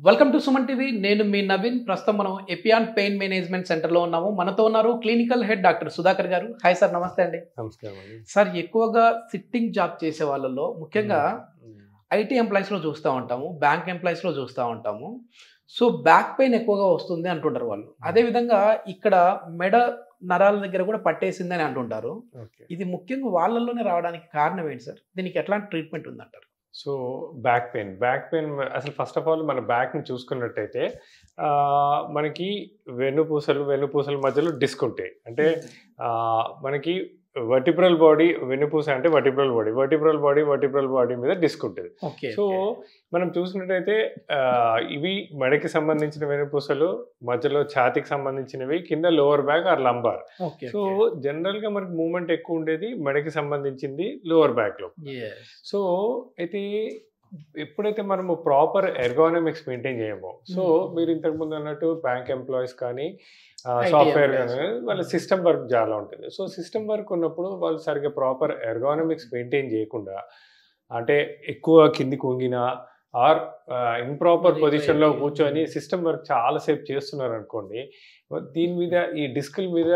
Welcome to Suman TV. నేను మీ నవీన్. ప్రస్తుతం మనం ఎపియాన్ పెయిన్ మేనేజ్మెంట్ సెంటర్లో ఉన్నాము. మనతో ఉన్నారు క్లినికల్ హెడ్ డాక్టర్ సుధాకర్ గారు. హాయ్ సార్, నమస్తే అండి. నమస్కారం అండి. సార్, ఎక్కువగా సిట్టింగ్ జాబ్ చేసే వాళ్ళలో ముఖ్యంగా ఐటీ ఎంప్లాయీస్లో చూస్తూ ఉంటాము, బ్యాంక్ ఎంప్లాయీస్లో చూస్తూ ఉంటాము. సో బ్యాక్ పెయిన్ ఎక్కువగా వస్తుంది అంటుంటారు వాళ్ళు. అదేవిధంగా ఇక్కడ మెడ నరాల దగ్గర కూడా పట్టేసింది అని అంటుంటారు. ఇది ముఖ్యంగా వాళ్ళల్లోనే రావడానికి కారణం ఏంటి సార్? దీనికి ఎట్లాంటి ట్రీట్మెంట్ ఉందంటారు? సో బ్యాక్ పెయిన్ అసలు ఫస్ట్ ఆఫ్ ఆల్ మన బ్యాక్ని చూసుకున్నట్టయితే మనకి వెన్నుపూసల మధ్యలో డిస్క్ ఉంటాయి. అంటే మనకి వర్టిబ్రల్ బాడీ, వెన్నుపూస అంటే వర్టిబ్రల్ బాడీ మీద డిస్క్ ఉంటుంది. సో మనం చూసినట్టయితే ఇవి మెడకి సంబంధించిన వెన్నుపూసలు, మధ్యలో ఛాతీకి సంబంధించినవి, కింద lower back or lumbar. So general గా మనకి మూమెంట్ ఎక్కువ ఉండేది మెడకి సంబంధించింది లోవర్ బ్యాక్ లో. సో అయితే ఎప్పుడైతే మనము ప్రాపర్ ఎర్గోనామిక్స్ మెయింటైన్ చేయమో, సో మీరు ఇంతకు ముందు అన్నట్టు బ్యాంక్ ఎంప్లాయీస్ కానీ సాఫ్ట్వేర్ కానీ వాళ్ళ సిస్టమ్ వర్క్ చాలా ఉంటుంది. సో సిస్టమ్ వర్క్ ఉన్నప్పుడు వాళ్ళు సరిగ్గా ప్రాపర్ ఎర్గోనామిక్స్ మెయింటైన్ చేయకుండా, అంటే ఎక్కువ కిందికి వంగినా ఆర్ ఇంప్రాపర్ పొజిషన్లో కూర్చొని సిస్టమ్ వర్క్ చాలాసేపు చేస్తున్నారు అనుకోండి, దీని మీద ఈ డిస్కుల మీద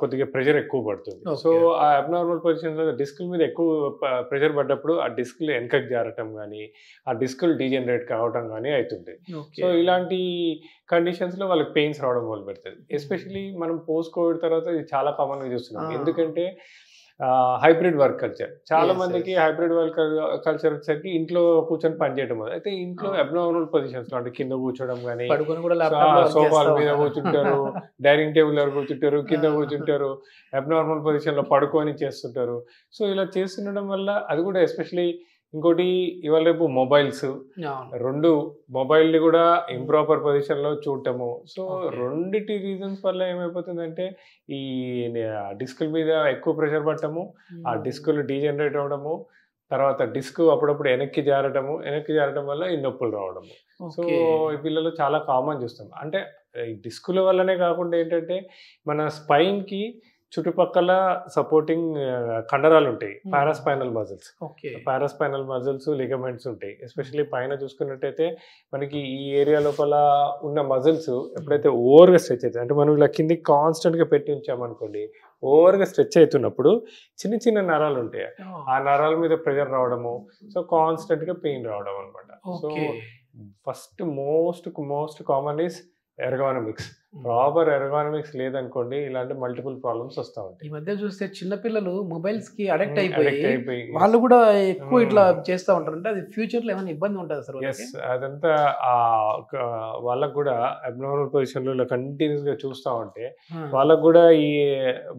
కొద్దిగా ప్రెషర్ ఎక్కువ పడుతుంది. సో ఆ అబ్నార్మల్ పొజిషన్లో డిస్కుల మీద ఎక్కువ ప్రెషర్ పడ్డప్పుడు ఆ డిస్కులు వెనకకి జారటం కానీ, ఆ డిస్కులు డీజనరేట్ కావటం కానీ అవుతుంది. సో ఇలాంటి కండిషన్స్లో వాళ్ళకి పెయిన్స్ రావడం మొదలు పెడుతుంది. ఎస్పెషలీ మనం పోస్ట్ కోవిడ్ తర్వాత ఇది చాలా కామన్గా చూస్తున్నాం. ఎందుకంటే హైబ్రిడ్ వర్క్ కల్చర్, చాలా మందికి హైబ్రిడ్ వర్క్ కల్చర్ వచ్చేసరికి ఇంట్లో కూర్చొని పనిచేయడం. అయితే ఇంట్లో అబ్నార్మల్ పొజిషన్స్ లో, అంటే కింద కూర్చోవడం కానీ, సోఫాల మీద కూర్చుంటారు, డైనింగ్ టేబుల్ దగ్గర కూర్చుంటారు, కింద కూర్చుంటారు, అబ్నార్మల్ పొజిషన్ లో పడుకొని చేస్తుంటారు. సో ఇలా చేస్తుండడం వల్ల అది కూడా ఎస్పెషలీ ఇంకోటి ఇవాళ రేపు మొబైల్స్, మొబైల్ని కూడా ఇంప్రాపర్ పొజిషన్లో చూడటము. సో రెండిటి రీజన్స్ వల్ల ఏమైపోతుందంటే ఈ డిస్కుల మీద ఎక్కువ ప్రెషర్ పట్టము, ఆ డిస్కులు డీజనరేట్ అవ్వడము, తర్వాత డిస్క్ అప్పుడప్పుడు వెనక్కి జారటం వల్ల ఈ నొప్పులు రావడము. సో ఈ పిల్లలు చాలా కామన్ చూస్తాం. అంటే ఈ డిస్కుల వల్లనే కాకుండా ఏంటంటే మన స్పైన్కి చుట్టుపక్కల సపోర్టింగ్ కండరాలు ఉంటాయి, పారాస్పైనల్ మజిల్స్, లిగమెంట్స్ ఉంటాయి. ఎస్పెషల్లీ పైన చూసుకున్నట్టయితే మనకి ఈ ఏరియా లోపల ఉన్న మజిల్స్ ఎప్పుడైతే ఓవర్గా స్ట్రెచ్ అవుతాయి, అంటే మనం ఇలా కిందికి కాన్స్టెంట్గా పెట్టి ఉంచామనుకోండి, ఓవర్గా స్ట్రెచ్ అవుతున్నప్పుడు చిన్న చిన్న నరాలు ఉంటాయి, ఆ నరాల మీద ప్రెషర్ రావడము, సో కాన్స్టెంట్గా పెయిన్ రావడం అనమాట. So first most common is ergonomics. Proper ergonomics లేదనుకోండి, ఇలాంటి మల్టిపుల్ ప్రాబ్లమ్స్ వస్తూ ఉంటాయి. ఈ మధ్య చూస్తే చిన్నపిల్లలు మొబైల్స్ కి అడిక్ట్ అయిపోయి వాళ్ళు కూడా ఎక్కువ ఇట్లా చేస్తూ ఉంటారు. అంటే అది ఫ్యూచర్ లో ఏమైనా ఇబ్బంది ఉంటుంది సార్? అదంతా వాళ్ళకు కూడా అబ్నార్మల్ పొజిషన్ లో కంటిన్యూస్ గా చూస్తూ ఉంటే వాళ్ళకు కూడా ఈ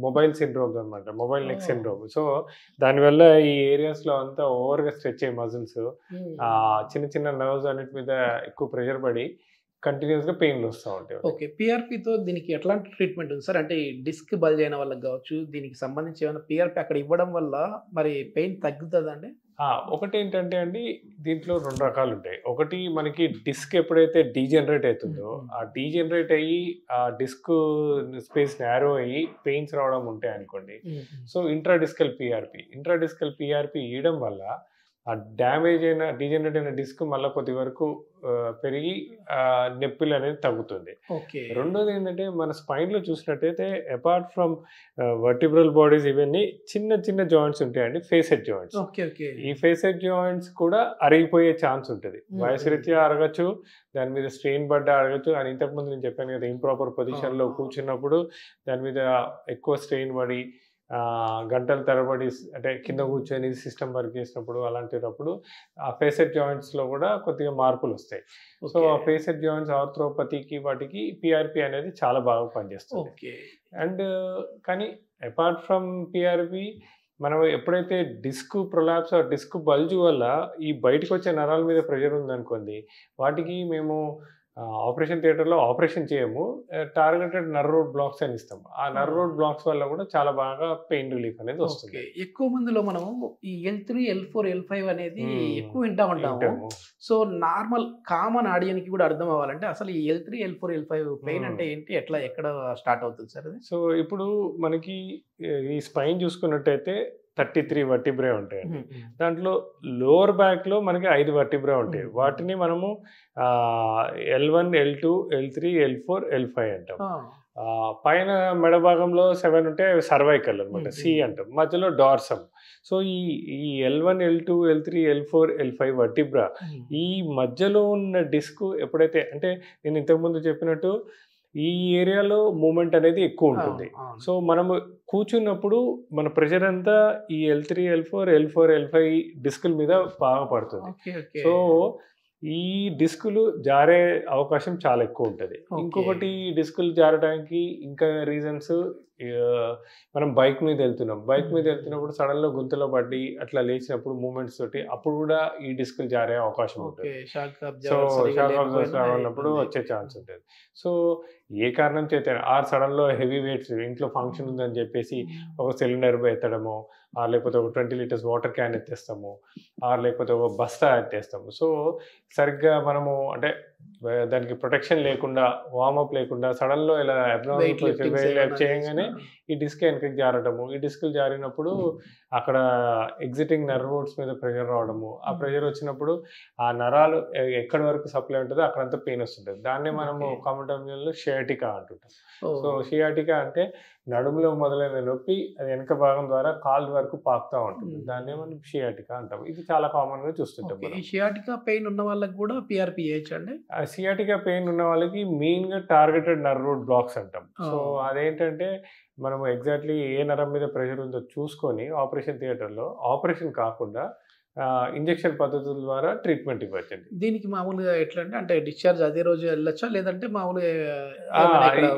మొబైల్ సిండ్రోమ్స్ అనమాట, మొబైల్ నెక్ సిండ్రోమ్. సో దానివల్ల ఈ ఏరియాస్ లో అంతా ఓవర్ గా స్ట్రెచ్ అయ్యే మజిల్స్, చిన్న చిన్న నర్వ్స్ అన్నిటి మీద ఎక్కువ ప్రెషర్ పడి కంటిన్యూస్ గా పెయిన్లు వస్తూ ఉంటాయి. ఓకే, పిఆర్పితో దీనికి ఎట్లాంటి ట్రీట్మెంట్ ఉంది సార్? అంటే ఈ డిస్క్ బల్జ్ అయిన వాళ్ళకి కావచ్చు, దీనికి సంబంధించి ఏమైనా పిఆర్పి అక్కడ ఇవ్వడం వల్ల మరి పెయిన్ తగ్గుతుందండి? ఒకటి ఏంటంటే అండి, దీంట్లో 2 రకాలు ఉంటాయి. ఒకటి మనకి డిస్క్ ఎప్పుడైతే డీజనరేట్ అవుతుందో, ఆ డీజనరేట్ అయ్యి ఆ డిస్క్ స్పేస్ నారో అయ్యి పెయిన్స్ రావడం ఉంటాయి అనుకోండి. సో ఇంట్రాడిస్కల్ పిఆర్పి ఇవ్వడం వల్ల ఆ డీజనరేట్ అయిన డిస్క్ మళ్ళీ కొద్ది వరకు పెరిగి నొప్పులు అనేది తగ్గుతుంది. రెండోది ఏంటంటే, మన స్పైన్ లో చూసినట్టయితే అపార్ట్ ఫ్రమ్ వర్టిబ్రల్ బాడీస్ ఇవన్నీ చిన్న చిన్న జాయింట్స్ ఉంటాయండి, ఫేసెడ్ జాయింట్స్. ఈ ఫేసెడ్ జాయింట్స్ కూడా అరిగిపోయే ఛాన్స్ ఉంటుంది. వయసు రీత్యా అరగచ్చు, దాని మీద స్ట్రెయిన్ పడ్డా అరగచ్చు. అని ఇంతకుముందు నేను చెప్పాను కదా, ఇంప్రాపర్ పొజిషన్ లో కూర్చున్నప్పుడు దాని మీద ఎక్కువ స్ట్రెయిన్ పడి గంటల తరబడి, అంటే కింద కూర్చొని సిస్టమ్ వర్క్ చేసినప్పుడు అలాంటినప్పుడు ఆ ఫేసెడ్ జాయింట్స్లో కూడా కొద్దిగా మార్పులు వస్తాయి. సో ఆ ఫేసెడ్ జాయింట్స్ ఆర్థ్రోపతికి వాటికి పిఆర్పి అనేది చాలా బాగా పనిచేస్తుంది. అండ్ కానీ అపార్ట్ ఫ్రమ్ పిఆర్పి, మనం ఎప్పుడైతే డిస్క్ ప్రొలాప్స్ డిస్క్ బల్జ్ వల్ల ఈ బయటకు వచ్చే నరాల మీద ప్రెషర్ ఉందనుకోండి, వాటికి మేము ఆపరేషన్ థియేటర్లో ఆపరేషన్ చేయము, టార్గెటెడ్ నర్వ్ రోడ్ బ్లాక్స్ అని ఇస్తాం. ఆ నర్వ్ రోడ్ బ్లాక్స్ వల్ల కూడా చాలా బాగా పెయిన్ రిలీఫ్ అనేది వస్తుంది. ఎక్కువ మందిలో మనం ఈ L3, L4, L5 అనేది ఎక్కువ వింటా ఉంటాము. సో నార్మల్ కామన్ ఆడియన్స్ కి కూడా అర్థం అవ్వాలంటే అసలు ఈ L3, L4, L5 పెయిన్ అంటే ఏంటి, ఎక్కడ స్టార్ట్ అవుతుంది సార్ అది? సో ఇప్పుడు మనకి ఈ స్పైన్ చూసుకున్నట్టయితే 33 వర్టిబ్రే ఉంటాయండి. దాంట్లో లోవర్ బ్యాక్లో మనకి 5 వర్టిబ్రే ఉంటాయి. వాటిని మనము L1, L2, L3, L4, L5 అంటాం. పైన మెడ భాగంలో 7 ఉంటే అవి సర్వైకల్ అనమాట, సి అంటాం. మధ్యలో డార్సమ్. సో ఈ L1, L2, L3, L4, L5 vertebra, ఈ మధ్యలో ఉన్న డిస్క్ ఎప్పుడైతే, అంటే నేను ఇంతకుముందు చెప్పినట్టు ఈ ఏరియాలో మూమెంట్ అనేది ఎక్కువ ఉంటుంది. సో మనము కూర్చున్నప్పుడు మన ప్రెషర్ అంతా ఈ L3, L4, L5 డిస్కుల మీద బాగా పడుతుంది. సో ఈ డిస్కులు జారే అవకాశం చాలా ఎక్కువ ఉంటుంది. ఇంకొకటి డిస్కులు జారడానికి ఇంకా రీజన్స్, మనం బైక్ మీద వెళ్తున్నప్పుడు సడన్లో గుంతలో పడి అట్లా లేచినప్పుడు మూమెంట్స్ తోటి అప్పుడు కూడా ఈ డిస్కులు జారే అవకాశం ఉంటుంది. సో షాక్ అబ్జర్వ్ ఉన్నప్పుడు వచ్చే ఛాన్స్ ఉంటుంది. సో ఏ కారణం చేత సడన్లో హెవీ వెయిట్స్, ఇంట్లో ఫంక్షన్ ఉందని చెప్పేసి ఒక సిలిండర్ ఎత్తడము, లేకపోతే ఒక 20 లీటర్స్ వాటర్ క్యాన్ ఎత్తేస్తాము, లేకపోతే ఒక బస్తా ఎత్తేస్తాము. సో సరిగ్గా మనము అంటే దానికి ప్రొటెక్షన్ లేకుండా, వార్మప్ లేకుండా సడన్లో ఇలా అబ్నార్మల్ చేయగానే ఈ డిస్క్ వెనక్కి జారడము. ఈ డిస్కులు జారినప్పుడు అక్కడ ఎగ్జిటింగ్ నర్వ్ రూట్స్ మీద ప్రెషర్ రావడము. ఆ ప్రెషర్ వచ్చినప్పుడు ఆ నరాలు ఎక్కడి వరకు సప్లై ఉంటుందో అక్కడంతా పెయిన్ వస్తుంటుంది. దాన్ని మనము కామన్ టర్మినల్లో షియాటికా అంటుంటాం. సో షియాటికా అంటే నడుములో మొదలైన నొప్పి అది వెనక భాగం ద్వారా కాల్ వరకు పాకుతూ ఉంటుంది. దాన్ని మనం షియాటికా అంటాం. ఇది చాలా కామన్ గా చూస్తుంటాం. ఈ షియాటికా పెయిన్ ఉన్న వాళ్ళకి కూడా పిఆర్పి చేయొచ్చు అండి. సియాటికా పెయిన్ ఉన్న వాళ్ళకి మెయిన్ గా టార్గెటెడ్ నర్వ్ రూట్ బ్లాక్స్ అంటాం. సో అదేంటంటే మనము ఎగ్జాక్ట్లీ ఏ నరం మీద ప్రెషర్ ఉందో చూసుకొని ఆపరేషన్ థియేటర్లో, ఆపరేషన్ కాకుండా ఇంజెక్షన్ పద్ధతుల ద్వారా ట్రీట్మెంట్ ఇవ్వచ్చండి. దీనికి మామూలుగా ఎట్లా అంటే డిశ్చార్జ్ అదే రోజు వెళ్ళొచ్చా, లేదంటే మామూలుగా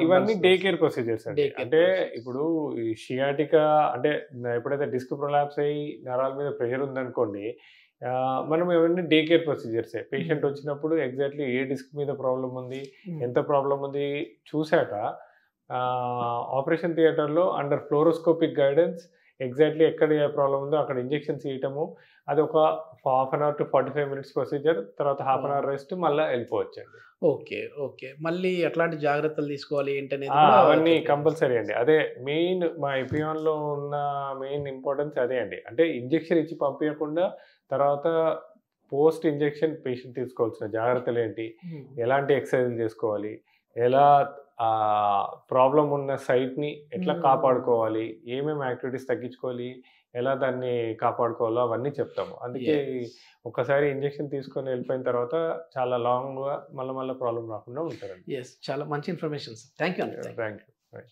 ఇవన్నీ డే కేర్ ప్రొసీజర్స్ అండి. అంటే ఇప్పుడు ఈ షియాటికా అంటే ఎప్పుడైతే డిస్క్ ప్రొలాప్స్ అయ్యి నరాల మీద ప్రెషర్ ఉందనుకోండి, మనం ఇవన్నీ డే కేర్ ప్రొసీజర్సే. పేషెంట్ వచ్చినప్పుడు ఎగ్జాక్ట్లీ ఏ డిస్క్ మీద ప్రాబ్లం ఉంది, ఎంత ప్రాబ్లం ఉంది చూశాక ఆపరేషన్ థియేటర్లో అండర్ ఫ్లోరోస్కోపిక్ గైడెన్స్ ఎగ్జాక్ట్లీ ఎక్కడ ఏ ప్రాబ్లం ఉందో అక్కడ ఇంజెక్షన్స్ ఇవ్వటము. అది ఒక half an hour to 45 minutes procedure. తర్వాత హాఫ్ అన్ అవర్ రెస్ట్, మళ్ళీ వెళ్ళిపోవచ్చండి. ఓకే. మళ్ళీ ఎట్లాంటి జాగ్రత్తలు తీసుకోవాలి ఏంటనేది అవన్నీ కంపల్సరీ అండి. అదే మెయిన్ మా ఎపియాన్లో ఉన్న మెయిన్ ఇంపార్టెన్స్ అదే అండి. అంటే ఇంజెక్షన్ ఇచ్చి పంపించకుండా తర్వాత పోస్ట్ ఇంజెక్షన్ పేషెంట్ తీసుకోవాల్సిన జాగ్రత్తలు ఏంటి, ఎలాంటి ఎక్సర్సైజులు చేసుకోవాలి, ఎలా ప్రాబ్లం ఉన్న సైట్ని ఎట్లా కాపాడుకోవాలి, ఏమేమి యాక్టివిటీస్ తగ్గించుకోవాలి, ఎలా దాన్ని కాపాడుకోవాలో అవన్నీ చెప్తాము. అందుకే ఒకసారి ఇంజెక్షన్ తీసుకొని వెళ్ళిపోయిన తర్వాత చాలా లాంగ్గా మళ్ళీ ప్రాబ్లం రాకుండా ఉంటారండి. చాలా మంచి ఇన్ఫర్మేషన్. Thank you.